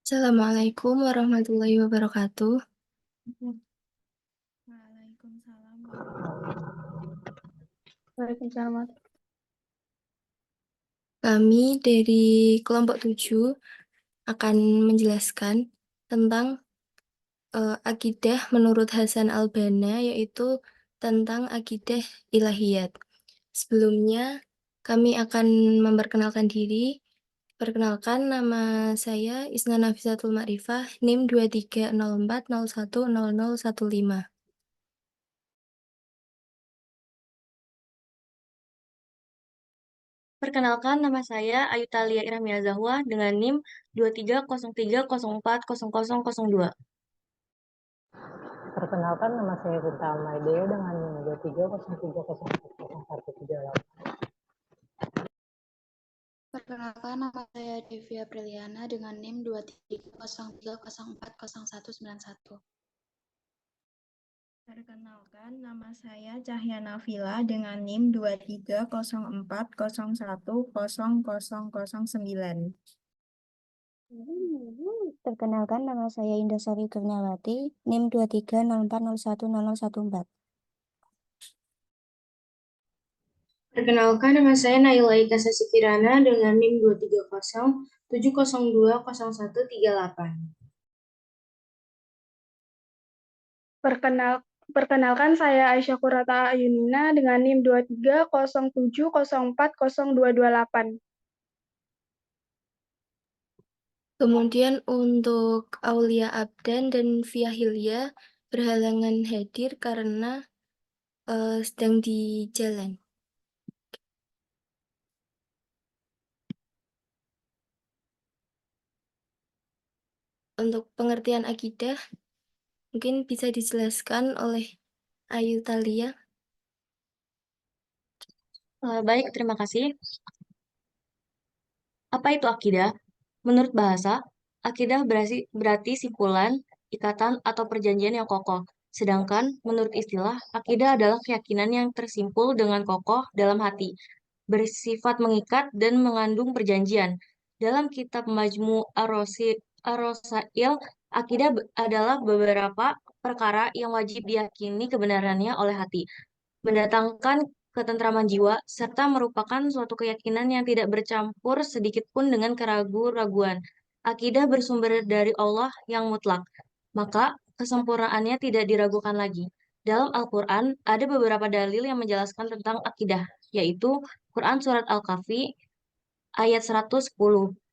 Assalamualaikum warahmatullahi wabarakatuh. Waalaikumsalam warahmatullahi Waalaikumsalam. Kami dari kelompok 7 akan menjelaskan tentang akidah menurut Hasan al-Banna, yaitu tentang akidah ilahiyat. Sebelumnya, kami akan memperkenalkan diri. Perkenalkan, nama saya Isna Nafisatul Ma'rifah, NIM 2304010015. Perkenalkan, nama saya Ayu Thalia Irhamia Zahwa dengan NIM 2303040002. Perkenalkan, nama saya Rinta Almaideo dengan NIM 2303040138. Perkenalkan, nama saya Devi Apriliana dengan NIM 2303040191. Perkenalkan, nama saya Cahya Nafila dengan NIM 2304010009. Perkenalkan, nama saya Indasari Kurniawati, NIM 2304010014. Perkenalkan, nama saya Naila Ika Sasikirana dengan NIM 23070020138. Perkenalkan, saya Aisyah Qurrata Ayunina dengan NIM 2307040228. Kemudian untuk Aulia Abdan dan Via Hilya berhalangan hadir karena sedang di jalan. Untuk pengertian akidah, mungkin bisa dijelaskan oleh Ayu Thalia. Baik, terima kasih. Apa itu akidah? Menurut bahasa, akidah berarti simpulan, ikatan, atau perjanjian yang kokoh. Sedangkan menurut istilah, akidah adalah keyakinan yang tersimpul dengan kokoh dalam hati, bersifat mengikat dan mengandung perjanjian. Dalam kitab Majmu' Ar-Rasail, akidah adalah beberapa perkara yang wajib diyakini kebenarannya oleh hati, mendatangkan ketentraman jiwa, serta merupakan suatu keyakinan yang tidak bercampur sedikit pun dengan keraguan-raguan. Akidah bersumber dari Allah yang mutlak, maka kesempurnaannya tidak diragukan lagi. Dalam Al-Quran, ada beberapa dalil yang menjelaskan tentang akidah, yaitu Quran Surat Al-Kahfi ayat 110,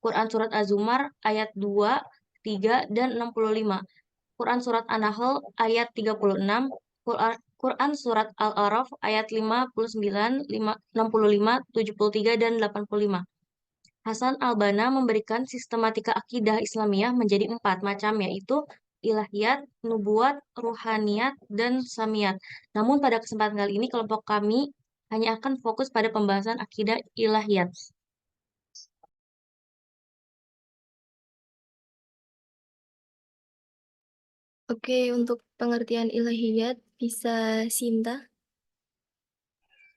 Quran Surat Az-Zumar ayat 2, 3, dan 65, Quran Surat An-Nahl ayat 36, Quran Surat Al-A'raf ayat 59, 65, 73, dan 85. Hasan al-Banna memberikan sistematika akidah Islamiyah menjadi 4 macam, yaitu ilahiyat, nubuat, ruhaniyat, dan samiyat. Namun pada kesempatan kali ini kelompok kami hanya akan fokus pada pembahasan akidah ilahiyat. Oke, untuk pengertian ilahiyat bisa Sinta.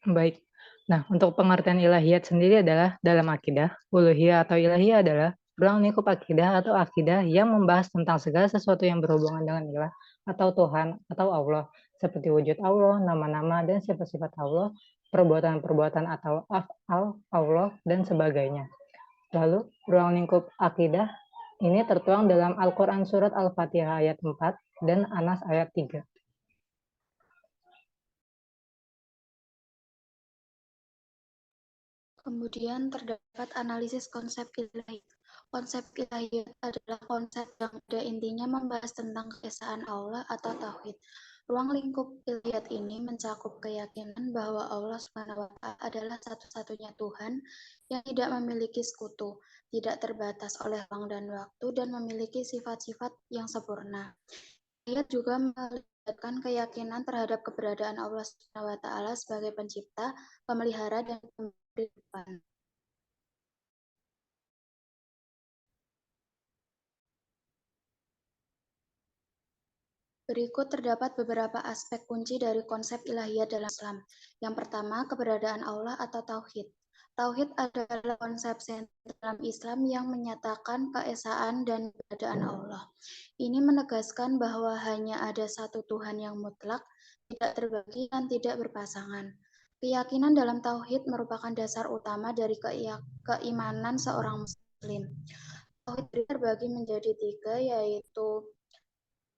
Baik. Nah, untuk pengertian ilahiyat sendiri adalah dalam akidah, uluhiyah atau ilahiyah adalah ruang lingkup akidah atau akidah yang membahas tentang segala sesuatu yang berhubungan dengan ilah atau Tuhan atau Allah, seperti wujud Allah, nama-nama dan sifat-sifat Allah, perbuatan-perbuatan atau af'al Allah, dan sebagainya. Lalu, ruang lingkup akidah ini tertuang dalam Al-Quran Surat Al-Fatihah ayat 4 dan Anas ayat 3. Kemudian terdapat analisis konsep ilahiyat. Konsep ilahiyat adalah konsep yang pada intinya membahas tentang keesaan Allah atau tauhid. Ruang lingkup ilahiyat ini mencakup keyakinan bahwa Allah SWT adalah satu-satunya Tuhan yang tidak memiliki sekutu, tidak terbatas oleh ruang dan waktu, dan memiliki sifat-sifat yang sempurna. Ilahiyat juga melibatkan keyakinan terhadap keberadaan Allah SWT sebagai pencipta, pemelihara, dan pemberi kehidupan. Berikut terdapat beberapa aspek kunci dari konsep ilahiyat dalam Islam. Yang pertama, keberadaan Allah atau tauhid. Tauhid adalah konsep sentral dalam Islam yang menyatakan keesaan dan keberadaan Allah. Ini menegaskan bahwa hanya ada satu Tuhan yang mutlak, tidak terbagi dan tidak berpasangan. Keyakinan dalam tauhid merupakan dasar utama dari keimanan seorang muslim. Tauhid terbagi menjadi 3, yaitu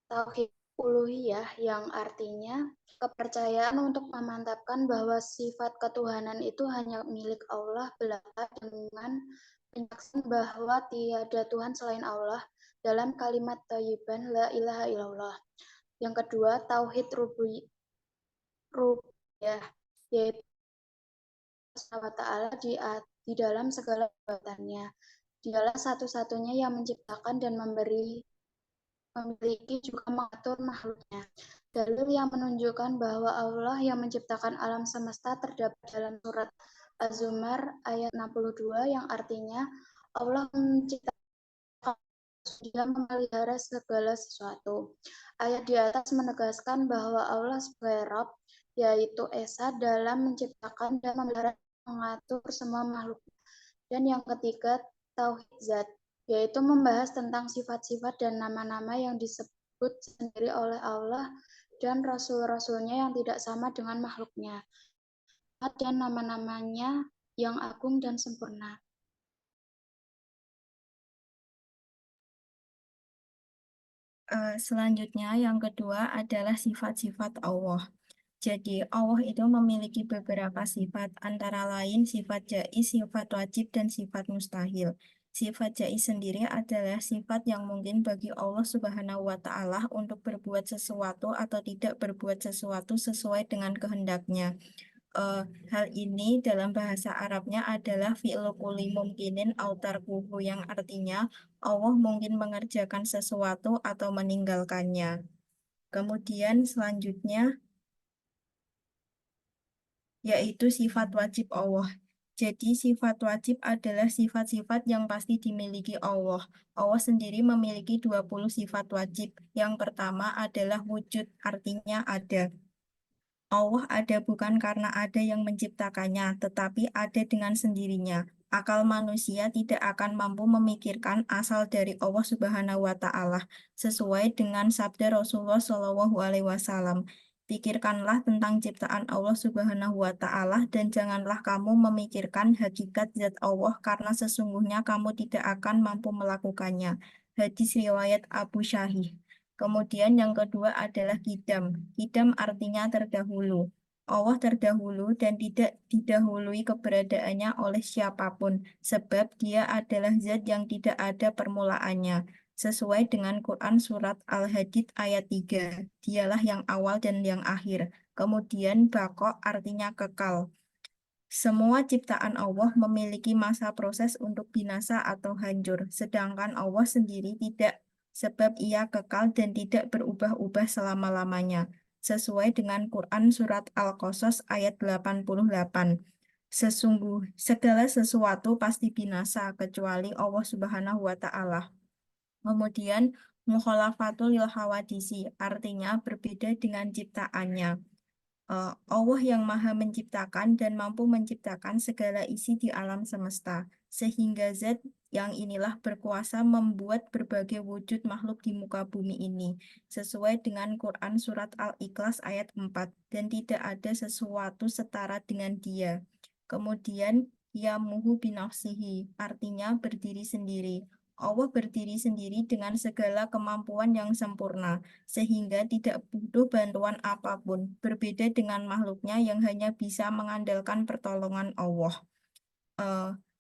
tauhid uluhiyah yang artinya kepercayaan untuk memantapkan bahwa sifat ketuhanan itu hanya milik Allah belaka dengan penyaksian bahwa tiada Tuhan selain Allah dalam kalimat thayyiban la ilaha illallah. Yang kedua, tauhid rububiyah, yaitu Allah Ta'ala di dalam segala perbuatannya. Dialah satu-satunya yang menciptakan dan memiliki juga mengatur makhluknya. Dalil yang menunjukkan bahwa Allah yang menciptakan alam semesta terdapat dalam surat Az-Zumar ayat 62 yang artinya Allah menciptakan, dia memelihara segala sesuatu. Ayat di atas menegaskan bahwa Allah sebagai Rabb, yaitu Esa, dalam menciptakan dan memelihara mengatur semua makhluk. Dan yang ketiga, tauhid zat, yaitu membahas tentang sifat-sifat dan nama-nama yang disebut sendiri oleh Allah dan Rasul-Rasulnya yang tidak sama dengan makhluknya, dan nama-namanya yang agung dan sempurna. Selanjutnya, yang kedua adalah sifat-sifat Allah. Jadi, Allah itu memiliki beberapa sifat, antara lain sifat jaiz, sifat wajib, dan sifat mustahil. Sifat jaiz sendiri adalah sifat yang mungkin bagi Allah Subhanahu wa Ta'ala untuk berbuat sesuatu atau tidak berbuat sesuatu sesuai dengan kehendaknya. Hal ini dalam bahasa Arabnya adalah fi'lu kulli mumkinin au tarkuhu, yang artinya Allah mungkin mengerjakan sesuatu atau meninggalkannya. Kemudian selanjutnya yaitu sifat wajib Allah. Jadi sifat wajib adalah sifat-sifat yang pasti dimiliki Allah. Allah sendiri memiliki 20 sifat wajib. Yang pertama adalah wujud, artinya ada. Allah ada bukan karena ada yang menciptakannya, tetapi ada dengan sendirinya. Akal manusia tidak akan mampu memikirkan asal dari Allah Subhanahu wa Ta'ala, sesuai dengan sabda Rasulullah Shallallahu Alaihi Wasallam. Pikirkanlah tentang ciptaan Allah Subhanahu wa Ta'ala dan janganlah kamu memikirkan hakikat zat Allah karena sesungguhnya kamu tidak akan mampu melakukannya. Hadis riwayat Abu Syahih. Kemudian yang kedua adalah qidam. Qidam artinya terdahulu. Allah terdahulu dan tidak didahului keberadaannya oleh siapapun, sebab dia adalah zat yang tidak ada permulaannya. Sesuai dengan Quran Surat Al-Hadid ayat 3, dialah yang awal dan yang akhir. Kemudian baqo artinya kekal. Semua ciptaan Allah memiliki masa proses untuk binasa atau hancur, sedangkan Allah sendiri tidak, sebab ia kekal dan tidak berubah-ubah selama-lamanya. Sesuai dengan Quran Surat Al-Qasas ayat 88. Segala sesuatu pasti binasa, kecuali Allah Subhanahu wa Ta'ala. Kemudian mukhalafatul lil hawadisi, artinya berbeda dengan ciptaannya. Allah yang maha menciptakan dan mampu menciptakan segala isi di alam semesta, sehingga zat yang inilah berkuasa membuat berbagai wujud makhluk di muka bumi ini, sesuai dengan Quran Surat Al-Ikhlas ayat 4, dan tidak ada sesuatu setara dengan dia. Kemudian, yamuhu binafsihi, artinya berdiri sendiri. Allah berdiri sendiri dengan segala kemampuan yang sempurna, sehingga tidak butuh bantuan apapun, berbeda dengan makhluknya yang hanya bisa mengandalkan pertolongan Allah.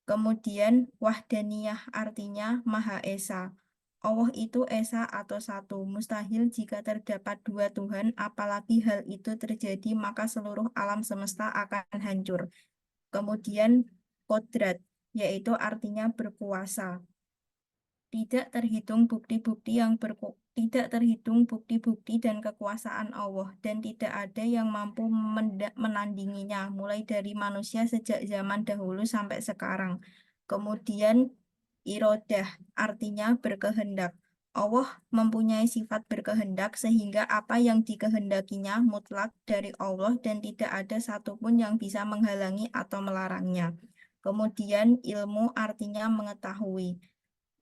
Kemudian wahdaniyah artinya Maha Esa. Allah itu Esa atau satu, mustahil jika terdapat dua Tuhan, apalagi hal itu terjadi maka seluruh alam semesta akan hancur. Kemudian kodrat, yaitu artinya berkuasa. Tidak terhitung bukti-bukti dan kekuasaan Allah, dan tidak ada yang mampu menandinginya, mulai dari manusia sejak zaman dahulu sampai sekarang. Kemudian irodah, artinya berkehendak. Allah mempunyai sifat berkehendak sehingga apa yang dikehendakinya mutlak dari Allah dan tidak ada satupun yang bisa menghalangi atau melarangnya. Kemudian ilmu artinya mengetahui.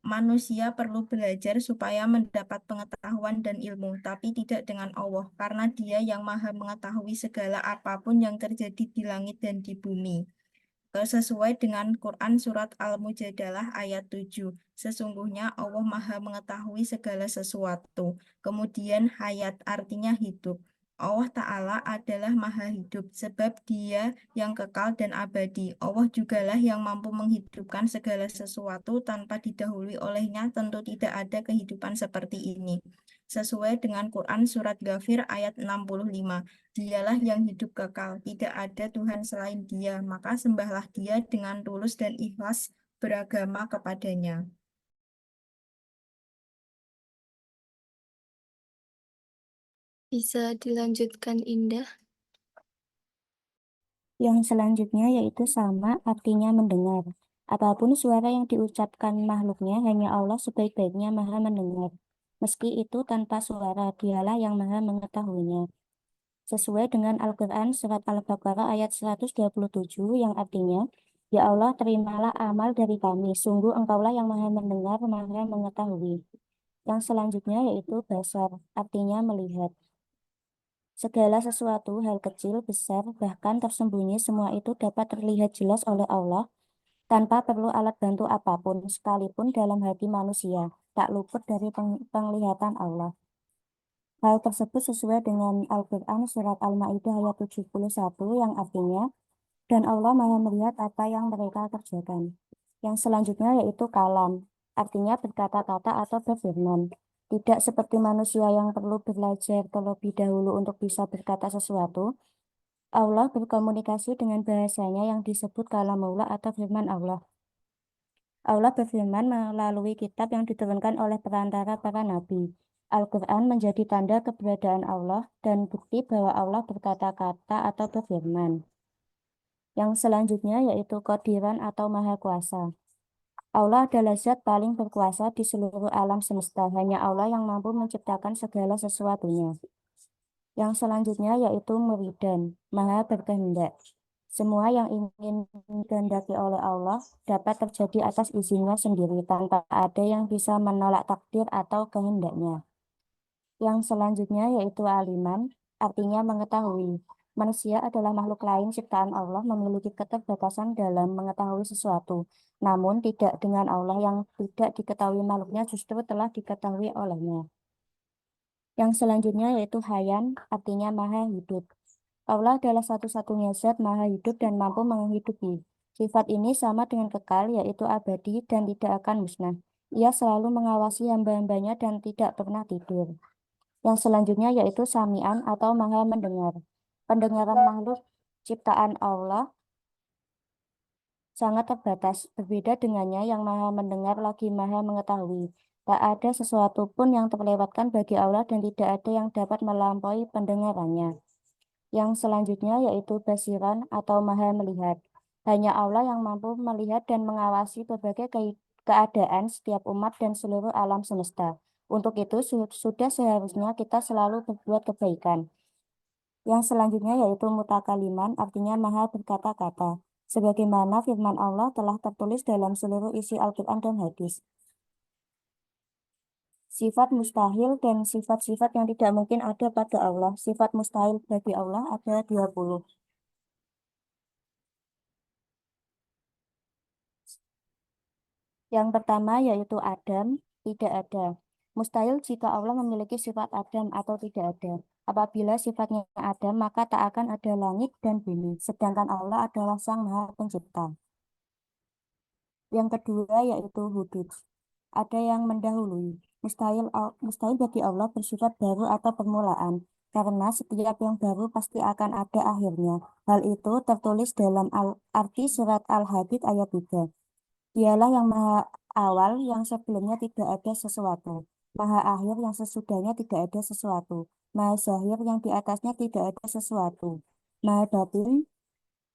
Manusia perlu belajar supaya mendapat pengetahuan dan ilmu, tapi tidak dengan Allah, karena Dia yang Maha mengetahui segala apapun yang terjadi di langit dan di bumi. Sesuai dengan Quran Surat Al-Mujadalah ayat 7. Sesungguhnya Allah Maha mengetahui segala sesuatu. Kemudian hayat artinya hidup. Allah Ta'ala adalah Maha hidup sebab Dia yang kekal dan abadi. Allah jugalah yang mampu menghidupkan segala sesuatu tanpa didahului olehnya, tentu tidak ada kehidupan seperti ini. Sesuai dengan Quran Surat Ghafir ayat 65. Dialah yang hidup kekal, tidak ada Tuhan selain Dia, maka sembahlah Dia dengan tulus dan ikhlas beragama kepadanya. Bisa dilanjutkan, Indah? Yang selanjutnya yaitu sama, artinya mendengar. Apapun suara yang diucapkan makhluknya, hanya Allah sebaik-baiknya Maha mendengar. Meski itu tanpa suara, Dialah yang Maha mengetahuinya. Sesuai dengan Al-Quran Surat Al-Baqarah ayat 127 yang artinya, Ya Allah, terimalah amal dari kami, sungguh Engkaulah yang Maha mendengar, Maha mengetahui. Yang selanjutnya yaitu basar, artinya melihat. Segala sesuatu, hal kecil, besar, bahkan tersembunyi, semua itu dapat terlihat jelas oleh Allah tanpa perlu alat bantu apapun, sekalipun dalam hati manusia, tak luput dari penglihatan Allah. Hal tersebut sesuai dengan Al-Quran Surat Al-Ma'idah ayat 71 yang artinya, dan Allah Maha melihat apa yang mereka kerjakan. Yang selanjutnya yaitu kalam, artinya berkata-kata atau berfirman. Tidak seperti manusia yang perlu belajar terlebih dahulu untuk bisa berkata sesuatu, Allah berkomunikasi dengan bahasanya yang disebut kalamullah atau firman Allah. Allah berfirman melalui kitab yang diturunkan oleh perantara para nabi. Al-Quran menjadi tanda keberadaan Allah dan bukti bahwa Allah berkata-kata atau berfirman. Yang selanjutnya yaitu Qadiran atau Maha Kuasa. Allah adalah zat paling berkuasa di seluruh alam semesta. Hanya Allah yang mampu menciptakan segala sesuatunya. Yang selanjutnya yaitu Muridan, Maha berkehendak. Semua yang ingin dikehendaki oleh Allah dapat terjadi atas izinnya sendiri tanpa ada yang bisa menolak takdir atau kehendaknya. Yang selanjutnya yaitu Aliman, artinya mengetahui. Manusia adalah makhluk lain ciptaan Allah memiliki keterbatasan dalam mengetahui sesuatu. Namun tidak dengan Allah yang tidak diketahui makhluknya justru telah diketahui olehnya. Yang selanjutnya yaitu Hayan, artinya maha hidup. Allah adalah satu-satunya zat maha hidup dan mampu menghidupi. Sifat ini sama dengan kekal, yaitu abadi dan tidak akan musnah. Ia selalu mengawasi hamba-hambanya dan tidak pernah tidur. Yang selanjutnya yaitu Sami'an atau maha mendengar. Pendengaran makhluk ciptaan Allah sangat terbatas, berbeda dengannya yang maha mendengar lagi maha mengetahui. Tak ada sesuatu pun yang terlewatkan bagi Allah dan tidak ada yang dapat melampaui pendengarannya. Yang selanjutnya yaitu Basiran atau maha melihat. Hanya Allah yang mampu melihat dan mengawasi berbagai keadaan setiap umat dan seluruh alam semesta. Untuk itu sudah seharusnya kita selalu berbuat kebaikan. Yang selanjutnya yaitu Mutakaliman, artinya maha berkata-kata. Sebagaimana firman Allah telah tertulis dalam seluruh isi Al-Quran dan hadis. Sifat mustahil dan sifat-sifat yang tidak mungkin ada pada Allah. Sifat mustahil bagi Allah ada 20. Yang pertama yaitu Adam, tidak ada. Mustahil jika Allah memiliki sifat Adam atau tidak ada. Apabila sifatnya Adam, maka tak akan ada langit dan bumi. Sedangkan Allah adalah Sang Maha Pencipta. Yang kedua yaitu hudud. Ada yang mendahului. Mustahil bagi Allah bersifat baru atau permulaan. Karena setiap yang baru pasti akan ada akhirnya. Hal itu tertulis dalam arti surat Al-Hadid ayat 3. Dialah yang maha awal yang sebelumnya tidak ada sesuatu. Maha akhir yang sesudahnya tidak ada sesuatu. Maha zahir yang di atasnya tidak ada sesuatu. Maha batin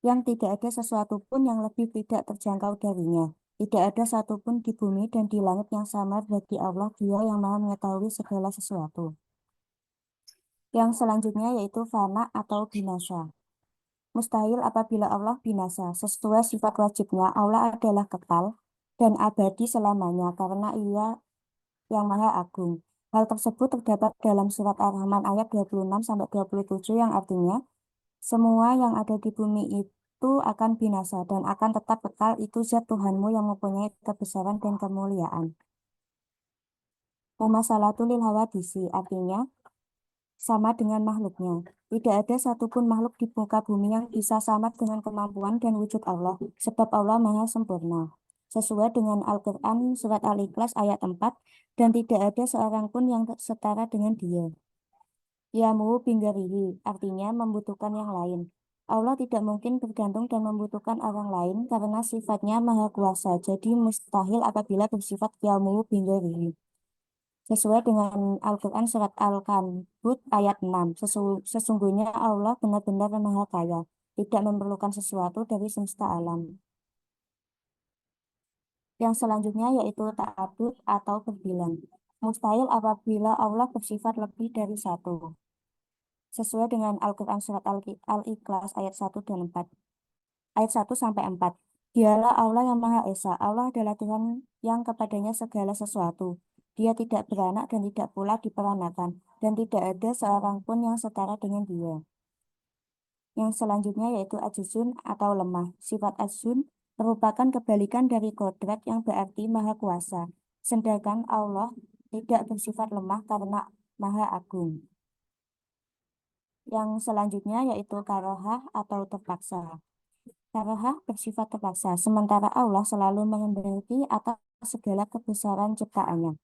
yang tidak ada sesuatu pun yang lebih tidak terjangkau darinya. Tidak ada satupun di bumi dan di langit yang samar bagi Allah, Dia yang maha mengetahui segala sesuatu. Yang selanjutnya yaitu fana atau binasa. Mustahil apabila Allah binasa. Sesuai sifat wajibnya, Allah adalah kekal dan abadi selamanya karena Ia yang Maha Agung. Hal tersebut terdapat dalam surat Ar-Rahman ayat 26-27 yang artinya, semua yang ada di bumi itu akan binasa dan akan tetap kekal, itu zat Tuhanmu yang mempunyai kebesaran dan kemuliaan. Mumasalatul lil hawadisi artinya sama dengan makhluknya. Tidak ada satupun makhluk di muka bumi yang bisa sama dengan kemampuan dan wujud Allah, sebab Allah Maha Sempurna. Sesuai dengan Al-Quran Surat Al-Ikhlas ayat 4, dan tidak ada seorang pun yang setara dengan Dia. Yamu binggarihi artinya membutuhkan yang lain. Allah tidak mungkin bergantung dan membutuhkan orang lain karena sifatnya Maha Kuasa, jadi mustahil apabila bersifat yamu binggarihi. Sesuai dengan Al-Quran Surat Al-Ankabut ayat 6. Sesungguhnya Allah benar-benar Maha Kaya, tidak memerlukan sesuatu dari semesta alam. Yang selanjutnya yaitu ta'addud atau berbilang. Mustahil apabila Allah bersifat lebih dari satu. Sesuai dengan Al-Quran Surat Al-Ikhlas ayat 1 dan 4. Ayat 1-4. Dialah Allah yang Maha Esa. Allah adalah Tuhan yang kepadanya segala sesuatu. Dia tidak beranak dan tidak pula diperanakan, dan tidak ada seorang pun yang setara dengan Dia. Yang selanjutnya yaitu ajizun atau lemah. Sifat ajizun merupakan kebalikan dari kodrat yang berarti Maha Kuasa. Sedangkan Allah tidak bersifat lemah karena Maha Agung. Yang selanjutnya yaitu karohah atau terpaksa. Karohah bersifat terpaksa, sementara Allah selalu mengendaki atas segala kebesaran ciptaannya.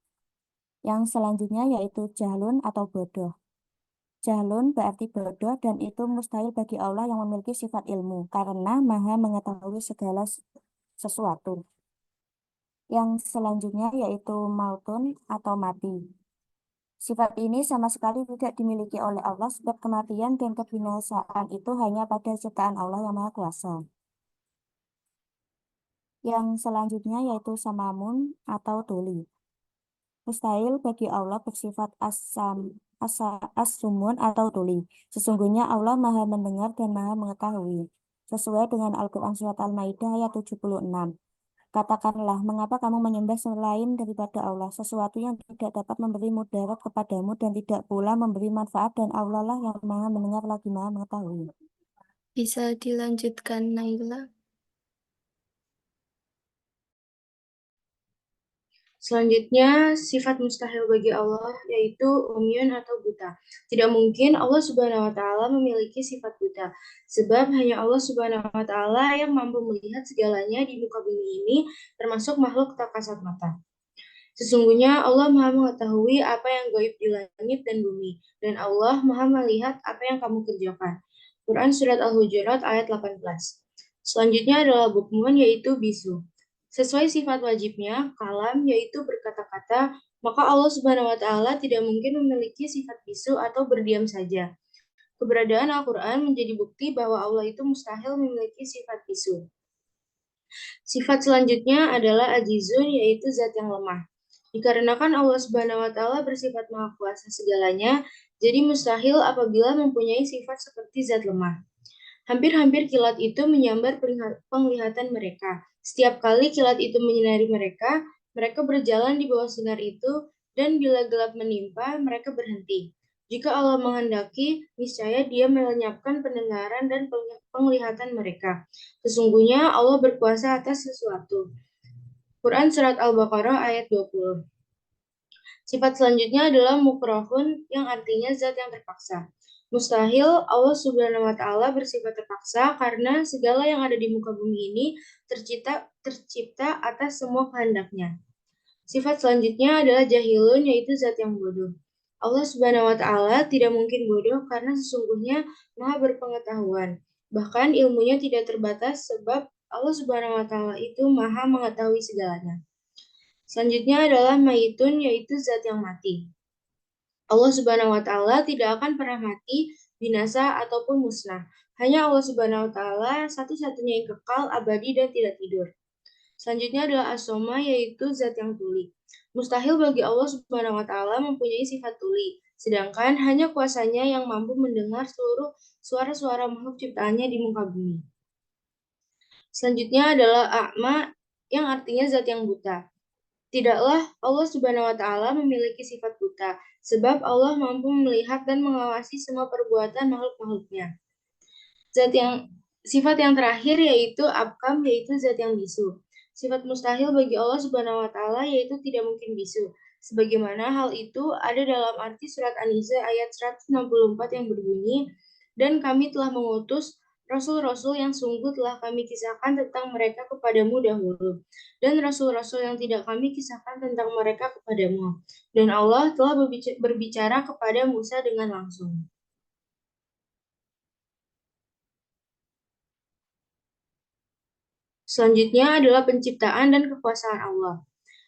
Yang selanjutnya yaitu jahlun atau bodoh. Jahlun berarti bodoh dan itu mustahil bagi Allah yang memiliki sifat ilmu karena Maha mengetahui segala sesuatu. Yang selanjutnya yaitu mautun atau mati. Sifat ini sama sekali tidak dimiliki oleh Allah sebab kematian dan kebinasaan itu hanya pada ciptaan Allah yang Maha Kuasa. Yang selanjutnya yaitu samamun atau tuli. Mustahil bagi Allah bersifat as-sumun atau tuli. Sesungguhnya Allah Maha mendengar dan Maha mengetahui. Sesuai dengan Al-Quran Surat Al-Maidah ayat 76. Katakanlah, mengapa kamu menyembah selain daripada Allah, sesuatu yang tidak dapat memberi mudarat kepadamu dan tidak pula memberi manfaat, dan Allah lah yang Maha mendengar lagi Maha mengetahui. Bisa dilanjutkan, Naila? Selanjutnya, sifat mustahil bagi Allah yaitu umyun atau buta. Tidak mungkin Allah Subhanahu wa taala memiliki sifat buta, sebab hanya Allah Subhanahu wa taala yang mampu melihat segalanya di muka bumi ini, termasuk makhluk tak kasat mata. Sesungguhnya Allah Maha mengetahui apa yang gaib di langit dan bumi, dan Allah Maha melihat apa yang kamu kerjakan. Quran Surat Al-Hujurat ayat 18. Selanjutnya adalah bukmun yaitu bisu. Sesuai sifat wajibnya, kalam yaitu berkata-kata, maka Allah Subhanahu wa taala tidak mungkin memiliki sifat bisu atau berdiam saja. Keberadaan Al-Qur'an menjadi bukti bahwa Allah itu mustahil memiliki sifat bisu. Sifat selanjutnya adalah ajizun yaitu zat yang lemah. Dikarenakan Allah Subhanahu wa taala bersifat Maha Kuasa segalanya, jadi mustahil apabila mempunyai sifat seperti zat lemah. Hampir-hampir kilat itu menyambar penglihatan mereka. Setiap kali kilat itu menyinari mereka, mereka berjalan di bawah sinar itu, dan bila gelap menimpa, mereka berhenti. Jika Allah menghendaki, niscaya Dia melenyapkan pendengaran dan penglihatan mereka. Sesungguhnya Allah berkuasa atas sesuatu. Quran Surat Al-Baqarah ayat 20. Sifat selanjutnya adalah mukrahun yang artinya zat yang terpaksa. Mustahil Allah Subhanahu wa taala bersifat terpaksa karena segala yang ada di muka bumi ini tercipta atas semua kehendaknya. Sifat selanjutnya adalah jahilun yaitu zat yang bodoh. Allah Subhanahu wa taala tidak mungkin bodoh karena sesungguhnya Maha berpengetahuan. Bahkan ilmunya tidak terbatas sebab Allah Subhanahu wa taala itu Maha mengetahui segalanya. Selanjutnya adalah mayitun yaitu zat yang mati. Allah Subhanahu wa taala tidak akan pernah mati, binasa ataupun musnah. Hanya Allah Subhanahu wa taala satu-satunya yang kekal, abadi dan tidak tidur. Selanjutnya adalah as-soma yaitu zat yang tuli. Mustahil bagi Allah Subhanahu wa taala mempunyai sifat tuli, sedangkan hanya kuasanya yang mampu mendengar seluruh suara-suara makhluk ciptaannya di muka bumi. Selanjutnya adalah a'ma, yang artinya zat yang buta. Tidaklah Allah Subhanahu wa Ta'ala memiliki sifat buta, sebab Allah mampu melihat dan mengawasi semua perbuatan makhluk-makhluknya. Sifat yang terakhir yaitu abkam, yaitu zat yang bisu. Sifat mustahil bagi Allah Subhanahu wa Ta'ala yaitu tidak mungkin bisu. Sebagaimana hal itu ada dalam arti surat An-Nisa ayat 164 yang berbunyi, dan kami telah mengutus rasul-rasul yang sungguh telah kami kisahkan tentang mereka kepadamu dahulu, dan rasul-rasul yang tidak kami kisahkan tentang mereka kepadamu. Dan Allah telah berbicara kepada Musa dengan langsung. Selanjutnya adalah penciptaan dan kekuasaan Allah.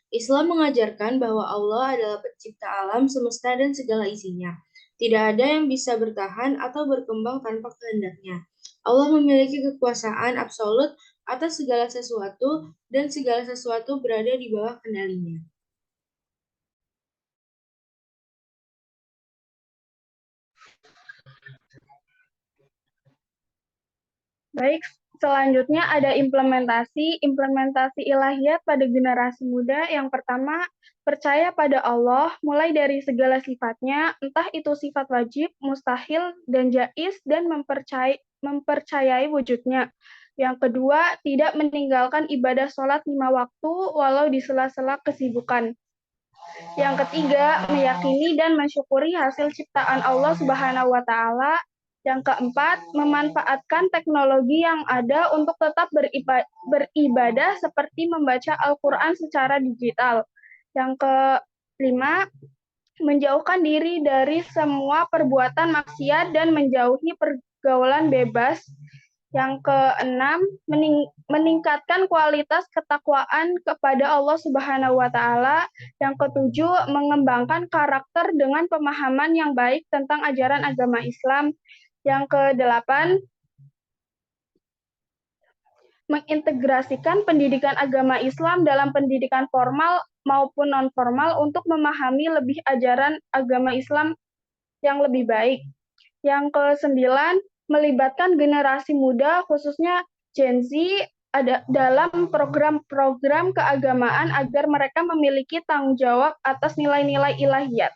Islam mengajarkan bahwa Allah adalah pencipta alam semesta dan segala isinya. Tidak ada yang bisa bertahan atau berkembang tanpa kehendaknya. Allah memiliki kekuasaan absolut atas segala sesuatu dan segala sesuatu berada di bawah kendalinya. Baik, selanjutnya ada implementasi ilahiyat pada generasi muda. Yang pertama, percaya pada Allah, mulai dari segala sifatnya, entah itu sifat wajib, mustahil, dan jaiz, dan mempercayai wujudnya. Yang kedua, tidak meninggalkan ibadah sholat 5 waktu, walau di sela-sela kesibukan. Yang ketiga, meyakini dan mensyukuri hasil ciptaan Allah Subhanahu wa Ta'ala. Yang keempat, memanfaatkan teknologi yang ada untuk tetap beribadah seperti membaca Al-Quran secara digital. Yang kelima, menjauhkan diri dari semua perbuatan maksiat dan menjauhi pergaulan bebas. Yang keenam, meningkatkan kualitas ketakwaan kepada Allah Subhanahu wa Ta'ala. Yang ketujuh, mengembangkan karakter dengan pemahaman yang baik tentang ajaran agama Islam. Yang kedelapan, mengintegrasikan pendidikan agama Islam dalam pendidikan formal maupun non-formal untuk memahami lebih ajaran agama Islam yang lebih baik. Yang kesembilan, melibatkan generasi muda, khususnya Gen Z, dalam program-program keagamaan agar mereka memiliki tanggung jawab atas nilai-nilai ilahiyat.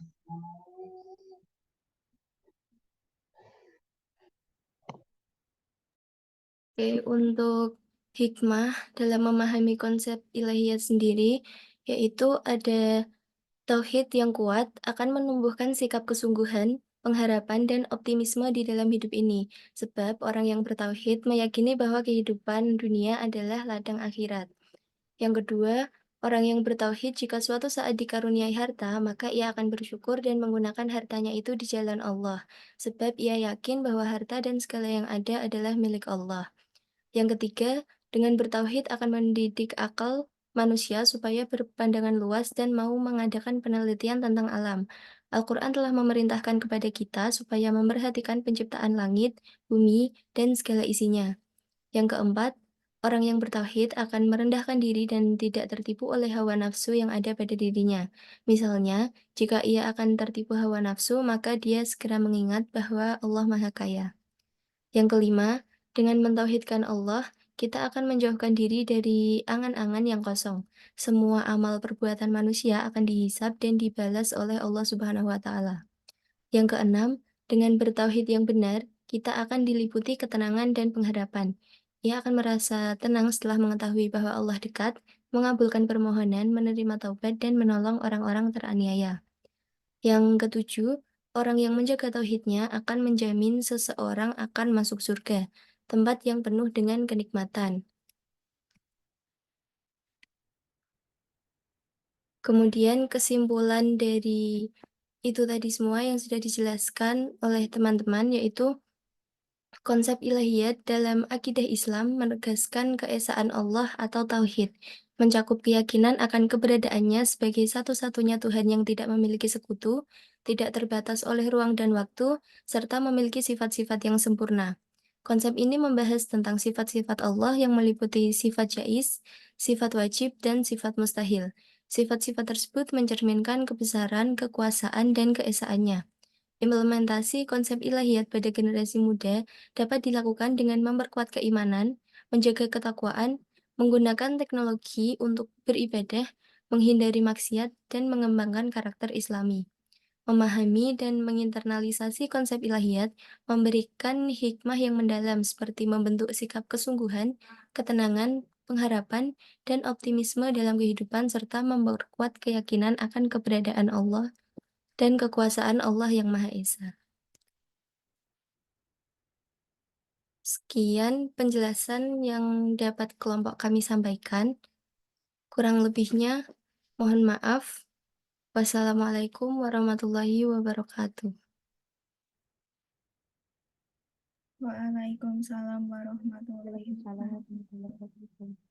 Oke, untuk hikmah dalam memahami konsep ilahiyat sendiri, yaitu ada tauhid yang kuat akan menumbuhkan sikap kesungguhan, pengharapan, dan optimisme di dalam hidup ini. Sebab orang yang bertauhid meyakini bahwa kehidupan dunia adalah ladang akhirat. Yang kedua, orang yang bertauhid jika suatu saat dikaruniai harta, maka ia akan bersyukur dan menggunakan hartanya itu di jalan Allah. Sebab ia yakin bahwa harta dan segala yang ada adalah milik Allah. Yang ketiga, dengan bertauhid akan mendidik akal manusia supaya berpandangan luas dan mau mengadakan penelitian tentang alam. Al-Quran telah memerintahkan kepada kita supaya memperhatikan penciptaan langit, bumi, dan segala isinya. Yang keempat, orang yang bertauhid akan merendahkan diri dan tidak tertipu oleh hawa nafsu yang ada pada dirinya. Misalnya, jika ia akan tertipu hawa nafsu, maka dia segera mengingat bahwa Allah Maha Kaya. Yang kelima, dengan mentauhidkan Allah, kita akan menjauhkan diri dari angan-angan yang kosong. Semua amal perbuatan manusia akan dihisab dan dibalas oleh Allah Subhanahu wa Ta'ala. Yang keenam, dengan bertauhid yang benar, kita akan diliputi ketenangan dan pengharapan. Ia akan merasa tenang setelah mengetahui bahwa Allah dekat, mengabulkan permohonan, menerima taubat, dan menolong orang-orang teraniaya. Yang ketujuh, orang yang menjaga tauhidnya akan menjamin seseorang akan masuk surga, tempat yang penuh dengan kenikmatan. Kemudian kesimpulan dari itu tadi semua yang sudah dijelaskan oleh teman-teman, yaitu konsep ilahiyat dalam akidah Islam menegaskan keesaan Allah atau tauhid, mencakup keyakinan akan keberadaannya sebagai satu-satunya Tuhan yang tidak memiliki sekutu, tidak terbatas oleh ruang dan waktu, serta memiliki sifat-sifat yang sempurna. Konsep ini membahas tentang sifat-sifat Allah yang meliputi sifat jaiz, sifat wajib, dan sifat mustahil. Sifat-sifat tersebut mencerminkan kebesaran, kekuasaan, dan keesaannya. Implementasi konsep ilahiyat pada generasi muda dapat dilakukan dengan memperkuat keimanan, menjaga ketakwaan, menggunakan teknologi untuk beribadah, menghindari maksiat, dan mengembangkan karakter Islami. Memahami dan menginternalisasi konsep ilahiyat memberikan hikmah yang mendalam seperti membentuk sikap kesungguhan, ketenangan, pengharapan, dan optimisme dalam kehidupan serta memperkuat keyakinan akan keberadaan Allah dan kekuasaan Allah yang Maha Esa. Sekian penjelasan yang dapat kelompok kami sampaikan. Kurang lebihnya, mohon maaf. Wassalamualaikum warahmatullahi wabarakatuh. Waalaikumsalam warahmatullahi Waalaikumsalam wabarakatuh. warahmatullahi wabarakatuh.